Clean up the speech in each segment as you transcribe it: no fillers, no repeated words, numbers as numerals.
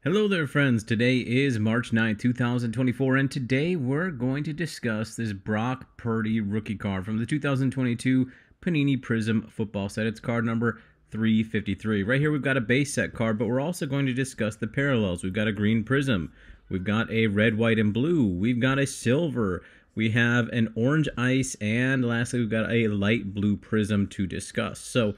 Hello there, friends. Today is March 9th, 2024, and today we're going to discuss this Brock Purdy rookie card from the 2022 Panini Prizm football set. It's card number 353. Right here we've got a base set card, but we're also going to discuss the parallels. We've got a green Prizm. We've got a red, white, and blue. We've got a silver. We have an orange ice, and lastly, we've got a light blue Prizm to discuss. So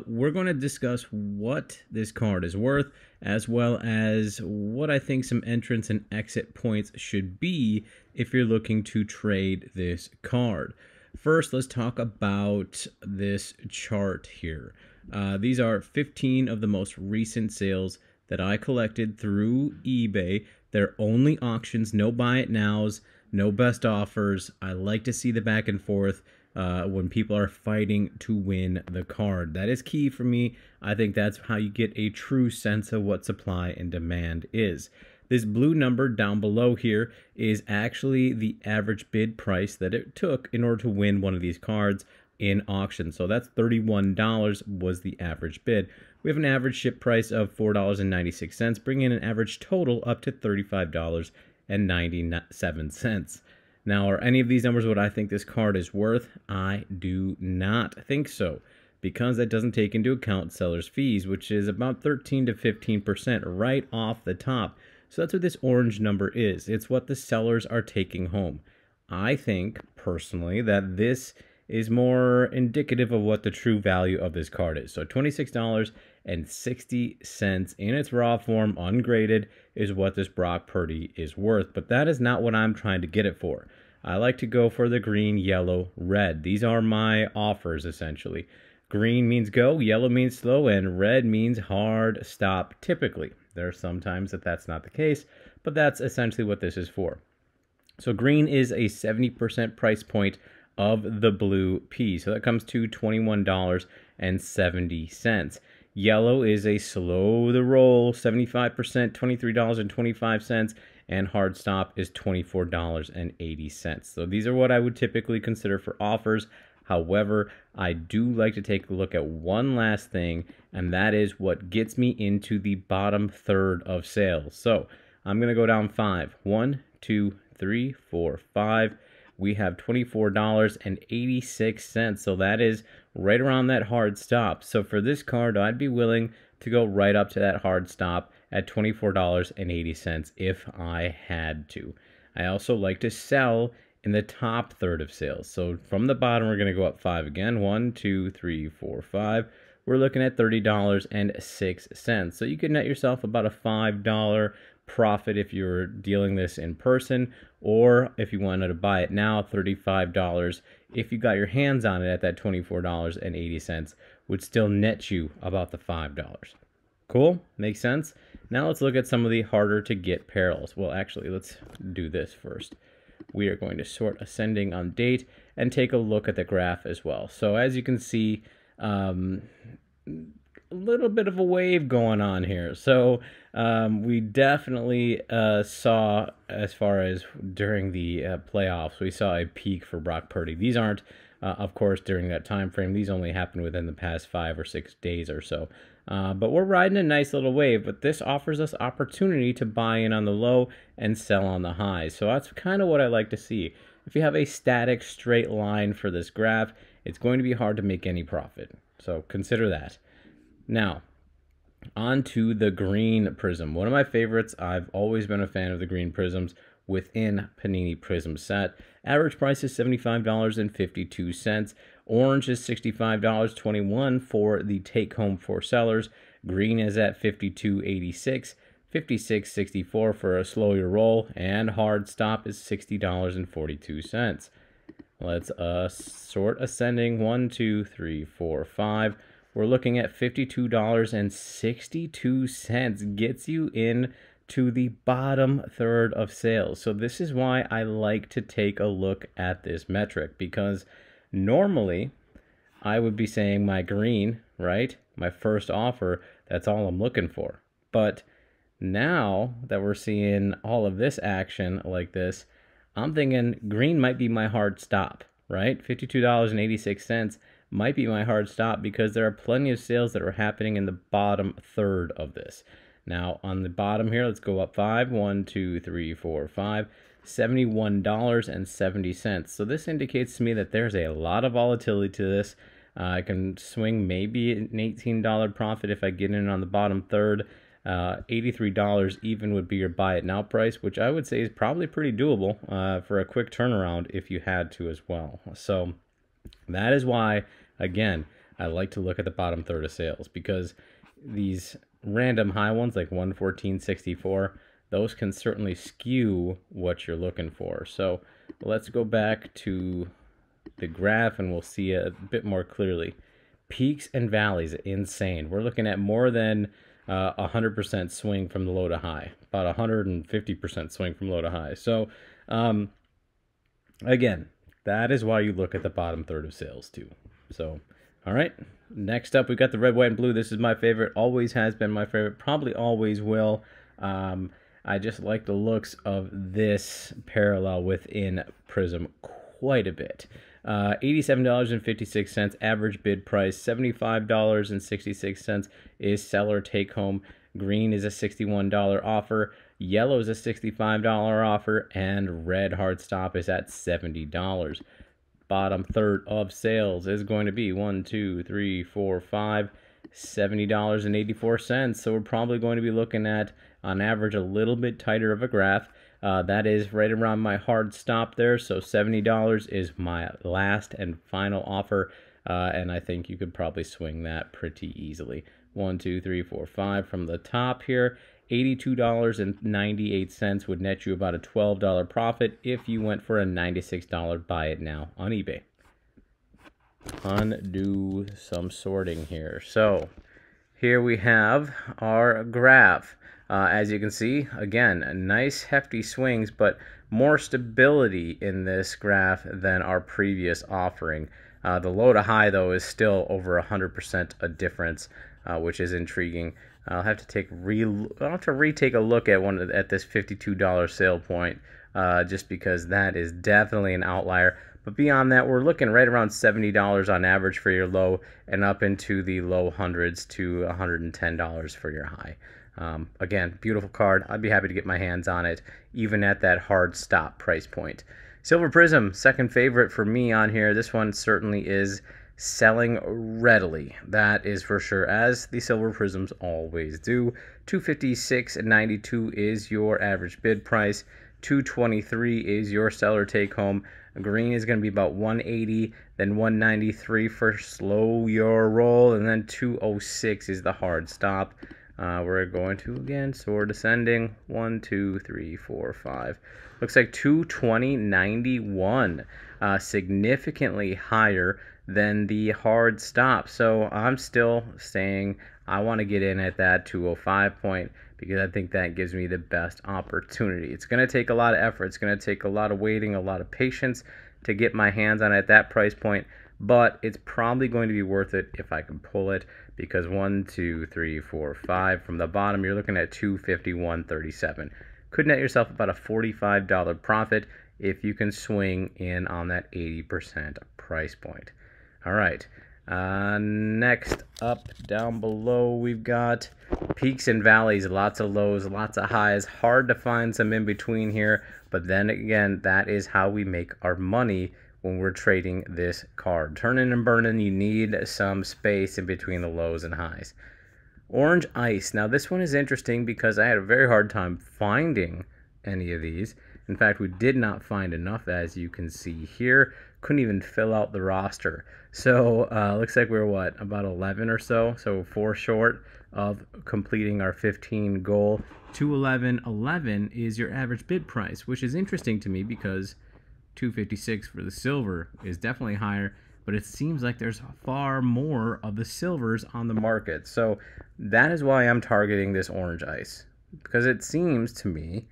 we're going to discuss what this card is worth, as well as what I think some entrance and exit points should be if you're looking to trade this card. First, let's talk about this chart here. These are 15 of the most recent sales that I collected through eBay. They're only auctions, no buy it nows, no best offers. I like to see the back and forth when people are fighting to win the card. That is key for me. I think that's how you get a true sense of what supply and demand is. This blue number down below here is actually the average bid price that it took in order to win one of these cards in auction. So that's $31 was the average bid. We have an average ship price of $4.96, bringing an average total up to $35.97. Now, are any of these numbers what I think this card is worth? I do not think so, because that doesn't take into account seller's fees, which is about 13 to 15% right off the top. So that's what this orange number is. It's what the sellers are taking home. I think, personally, that this is more indicative of what the true value of this card is. So $26.60 in its raw form, ungraded, is what this Brock Purdy is worth. But that is not what I'm trying to get it for. I like to go for the green, yellow, red. These are my offers, essentially. Green means go, yellow means slow, and red means hard stop, typically. There are some times that that's not the case, but that's essentially what this is for. So green is a 70% price point of the blue P. So that comes to $21.70. Yellow is a slow the roll, 75%, $23.25, and hard stop is $24.80. So these are what I would typically consider for offers. However, I do like to take a look at one last thing, and that is what gets me into the bottom third of sales. So I'm going to go down 5. 1, 2, 3, 4, 5. We have $24.86. So that is right around that hard stop. So for this card, I'd be willing to go right up to that hard stop at $24.80 if I had to. I also like to sell in the top third of sales. So from the bottom, we're going to go up 5 again. 1, 2, 3, 4, 5. We're looking at $30.06. So you could net yourself about a $5 profit if you're dealing this in person, or if you wanted to buy it now, $35 if you got your hands on it at that $24.80 would still net you about the $5. Cool? Makes sense? Now let's look at some of the harder to get parallels. Well, actually, let's do this first. We are going to sort ascending on date and take a look at the graph as well. So as you can see, a little bit of a wave going on here. So we definitely saw, as far as during the playoffs, we saw a peak for Brock Purdy. These aren't, of course, during that time frame. These only happened within the past 5 or 6 days or so. But we're riding a nice little wave, but this offers us opportunity to buy in on the low and sell on the high. So that's kind of what I like to see. If you have a static straight line for this graph, it's going to be hard to make any profit. So consider that. Now, on to the green Prizm. One of my favorites. I've always been a fan of the green Prizms within Panini Prizm set. Average price is $75.52. Orange is $65.21 for the take-home for sellers. Green is at $52.86. $56.64 for a slower roll, and hard stop is $60.42. Let's sort ascending. 1, 2, 3, 4, 5. We're looking at $52.62. Gets you in to the bottom third of sales. So this is why I like to take a look at this metric, because normally I would be saying my green, right? My first offer, that's all I'm looking for. But now that we're seeing all of this action like this, I'm thinking green might be my hard stop, right? $52.86 might be my hard stop, because there are plenty of sales that are happening in the bottom third of this. Now on the bottom here, let's go up 5. 1, 2, 3, 4, 5. $71.70. So this indicates to me that there's a lot of volatility to this. I can swing maybe an $18 profit if I get in on the bottom third. $83 even would be your buy it now price, which I would say is probably pretty doable for a quick turnaround if you had to as well. So that is why, again, I like to look at the bottom third of sales, because these random high ones like 114.64, those can certainly skew what you're looking for. So let's go back to the graph and we'll see it a bit more clearly. Peaks and valleys, insane. We're looking at more than 100% swing from the low to high, about 150% swing from low to high. So again, that is why you look at the bottom third of sales too. So all right, next up we got the red, white, and blue. This is my favorite, always has been my favorite, probably always will. I just like the looks of this parallel within Prizm quite a bit. $87.56 average bid price, $75.66 is seller take home. Green is a $61 offer, yellow is a $65 offer, and red hard stop is at $70. Bottom third of sales is going to be $70.84. So we're probably going to be looking at, on average, a little bit tighter of a graph. That is right around my hard stop there. So $70 is my last and final offer. And I think you could probably swing that pretty easily. 1, 2, 3, 4, 5 from the top here. $82.98 would net you about a $12 profit if you went for a $96 buy it now on eBay. Undo some sorting here. So here we have our graph. As you can see, again, nice hefty swings, but more stability in this graph than our previous offering. The low to high, though, is still over 100% a difference, which is intriguing. I'll have to retake a look at this $52 sale point, just because that is definitely an outlier. But beyond that, we're looking right around $70 on average for your low, and up into the low hundreds to $110 for your high. Again, beautiful card. I'd be happy to get my hands on it, even at that hard stop price point. Silver Prizm, second favorite for me on here. This one certainly is selling readily. That is for sure, as the Silver Prizms always do. $256.92 is your average bid price. $223 is your seller take home. Green is going to be about $180, then $193 for slow your roll, and then $206 is the hard stop. We're going to, again, sort ascending. 1, 2, 3, 4, 5. Looks like $220.91, significantly higher than the hard stop. So I'm still saying I want to get in at that 205 point, because I think that gives me the best opportunity. It's going to take a lot of effort. It's going to take a lot of waiting, a lot of patience to get my hands on it at that price point, but it's probably going to be worth it if I can pull it, because 1, 2, 3, 4, 5 from the bottom, you're looking at $251.37. Could net yourself about a $45 profit if you can swing in on that 80% price point. All right. Next up, down below, we've got peaks and valleys, lots of lows, lots of highs. Hard to find some in between here, but then again, that is how we make our money when we're trading this card. Turning and burning, you need some space in between the lows and highs. Orange ice. Now this one is interesting because I had a very hard time finding any of these. In fact, we did not find enough, as you can see here. Couldn't even fill out the roster. So looks like we're what, about 11 or so. So 4 short of completing our 15 goal. 211.11 is your average bid price, which is interesting to me because 256 for the silver is definitely higher, but it seems like there's far more of the silvers on the market. So that is why I'm targeting this orange ice, because it seems to me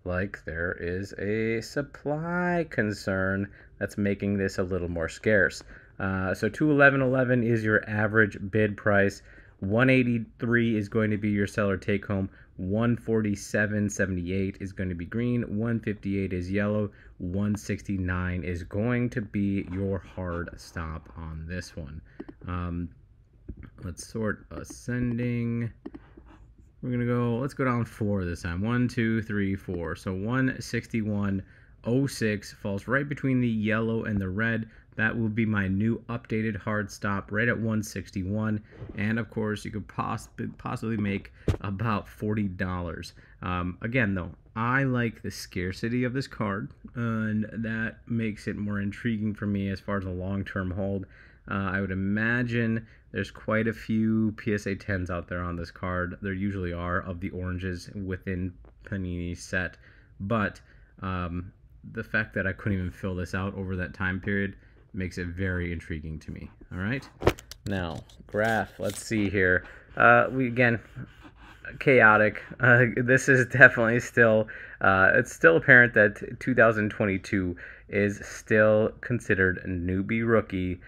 like there is a supply concern that's making this a little more scarce. So 211.11 is your average bid price. 183 is going to be your seller take home. 147.78 is going to be green. 158 is yellow. 169 is going to be your hard stop on this one. Let's sort ascending. We're going to go, let's go down 4 this time. 1, 2, 3, 4. So 161.06 falls right between the yellow and the red. That will be my new updated hard stop right at 161. And of course, you could possibly make about $40. Again, though, I like the scarcity of this card, and that makes it more intriguing for me as far as a long-term hold. I would imagine there's quite a few PSA 10s out there on this card. There usually are, of the oranges within Panini's set. But the fact that I couldn't even fill this out over that time period makes it very intriguing to me. All right. Now, graph. Let's see here. Again, chaotic. This is definitely still, it's still apparent that 2022 is still considered newbie rookie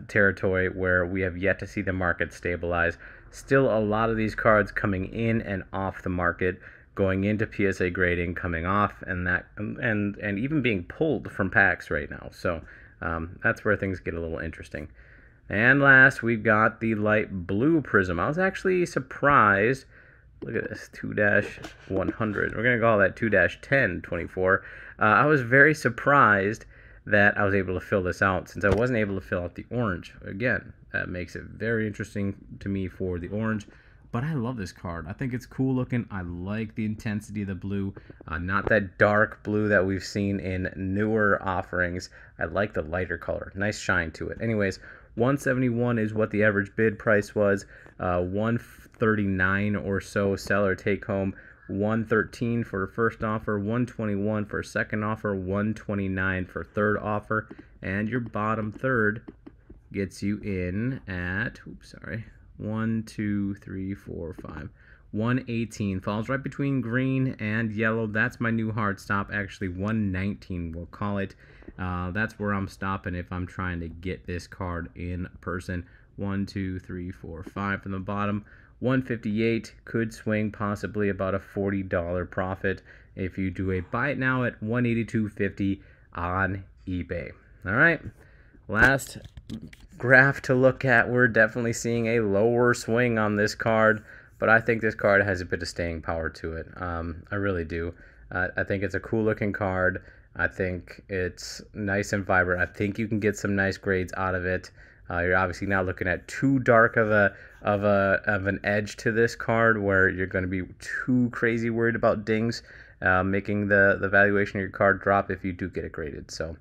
territory, where we have yet to see the market stabilize. Still a lot of these cards coming in and off the market, going into PSA grading, coming off, and even being pulled from packs right now. So that's where things get a little interesting. And last, we've got the light blue Prizm. I was actually surprised. Look at this, 2-100. We're going to call that 2-1024. I was very surprised that I was able to fill this out, since I wasn't able to fill out the orange. Again, that makes it very interesting to me for the orange. But I love this card. I think it's cool looking. I like the intensity of the blue. Not that dark blue that we've seen in newer offerings. I like the lighter color. Nice shine to it. Anyways, 171 is what the average bid price was. 139 or so seller take home. 113 for first offer, 121 for second offer, 129 for third offer, and your bottom third gets you in at, 1, 2, 3, 4, 5, 118. Falls right between green and yellow. That's my new hard stop. Actually, 119 we'll call it. That's where I'm stopping if I'm trying to get this card in person. 1, 2, 3, 4, 5 from the bottom. 158 could swing possibly about a $40 profit if you do a buy it now at 182.50 on eBay. All right, last graph to look at. We're definitely seeing a lower swing on this card, but I think this card has a bit of staying power to it. I really do. I think it's a cool looking card. I think it's nice and vibrant. I think you can get some nice grades out of it. You're obviously now looking at too dark of an edge to this card, where you're going to be too crazy worried about dings, making the valuation of your card drop if you do get it graded. So,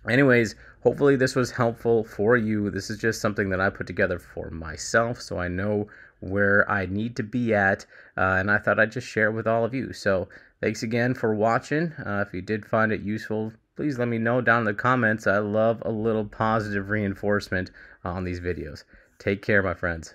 anyways, hopefully this was helpful for you. This is just something that I put together for myself, so I know where I need to be at, and I thought I'd just share it with all of you. So, thanks again for watching. If you did find it useful, please let me know down in the comments. I love a little positive reinforcement on these videos. Take care, my friends.